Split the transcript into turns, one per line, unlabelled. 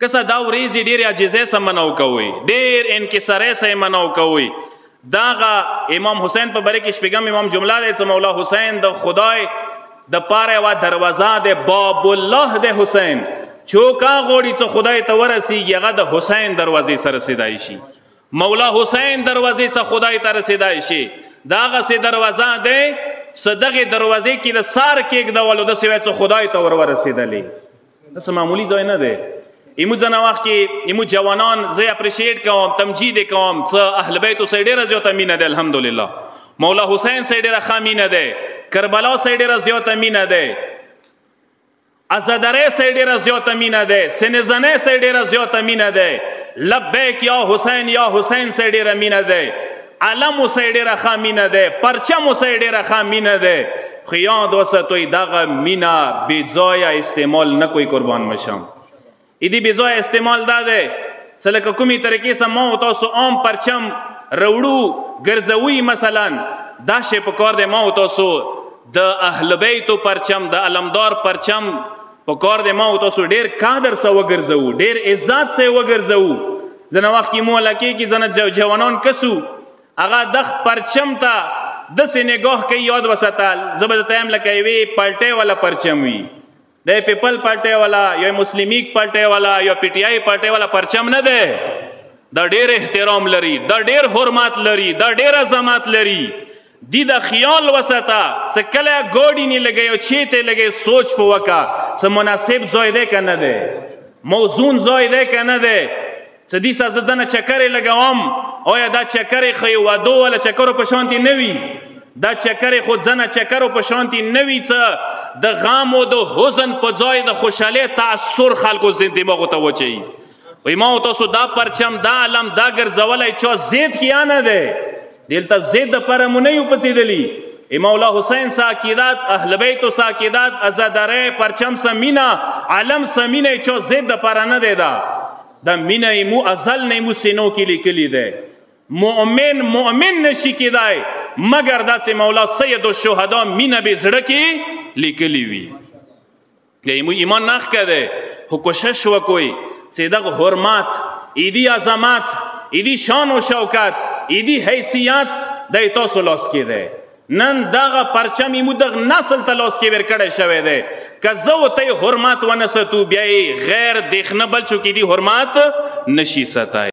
کسه دا ورېځې ډېرې عاجزۍ سه منع کوئ، ډېر انکسارۍ سه یې منع کوئ. داغه امام حسین په باره کې شپږم امام جمله دی چې مولا حسین د خدای د پاره یوه دروازه دی، باب الله د حسین. چوکا غوړي چې خدای ته ورسیږي هغه د حسین دروازې سره رسېدای شي، مولا حسین دروازې سره خدای ته رسېدای شي. داغسې دروازه دی چې دغې دروازې کې د سار کېږدولو داسې وایي چې خدای ته ور ورسېدلې. داسې معمولي ځای نه دی. ایمو ځنه وخت کې ایمو جوانان زه اپریشیټ کوم، تمجید یې کوم چې اهل بیتو سره ډېره زیاته مینه ده. الحمدلله مولا حسین سره ډېره ښه مینه ده، کربلا سره ډېره زیاته مینه ده، ازادرۍ سره ډېره زیاته مینه ده، سنځنۍ سره ډېره زیاته مینه ده، لبیک یا حسین سره ډېره مینه ده، علمو سره ډېره ښه مینه ده، پرچمو سره ډېره ښه مینه ده. خو یاد وساتئ دغه مینه بې ځایه استعمال نه کوئ. قربان مشم ایدی بې ځایه استعمال دا دی چې لکه کومې طریقې سره ما او تاسو عام پرچم روړو ګرځوي، مثلا دا شی په کار دی ما او تاسو د اهل بیتو پرچم، د علمدار پرچم په کار دی ما او تاسو ډېر قدر سره وګرځوو، ډېر عزت سره وګرځوو. ځینې وخت کې مو علاقې کې ځینې جوانان کسو هغه دغ پرچم ته داسې نګاه کوي. یاد وساتل زه به درته یم لکه یوې پالټۍ والا پرچم وي، د پیپل پالټۍ والا یا مسلمیک پالټۍ والا یا پی ټي آی پالټۍ والا پرچم نه دی. دا ډېر احترام لري، دا ډېر حرمت لري، دا ډېر عظمت لري. دی دا خیال وساته چې کله ګاډي نه لګوي او چېرته لګوي سوچ په وکړه چې مناسب ځای دی که نه دی، موزون ځای دی که نه دی. چې دې سره زه ځنه چکرې لګوم، آیا دا چکرې خو یې وادو والا چکرو په شانتې نه وي؟ دا چکرې خو ځنه چکرو په شانتې نه وي چې د غم او د حزن په ځای د خوشحالۍ تاثر خلکو دماغو ته واچوي. وایي ما او تاسو دا پرچم، دا علم، دا ګرځولی چا ضد کې یا نه دی؟ دلته ضد دپاره مو نه یو پڅېدلي. مولا حسین سه عقیدت، اهل بیتو سه عقیدت، ازادرۍ پرچم سه مینه، علم سه مینه چا ضد دپاره نه دی. دا مینه یې مو ازل نه مو سینو کې لیکلي دی. مؤمن نشي کېدای مګر داسې مولا سید الشهدا مینه به زړه کې لیکلي وي. د ایمان نښه دی. خو کوشش وکوئ چې دغه حرمت، ایدي عظمت، ایدي شان و شوکت، ایدي حیثیت دی تاسو لاس کې دی. نن دغه پرچم یې مو دغه نسل ته لاس کې ورکړی شوی دی. که زه ورته حرمت ونه ساتو بیا یې غیر دیخ نه بل څوک یې حرمت نشي ساتای.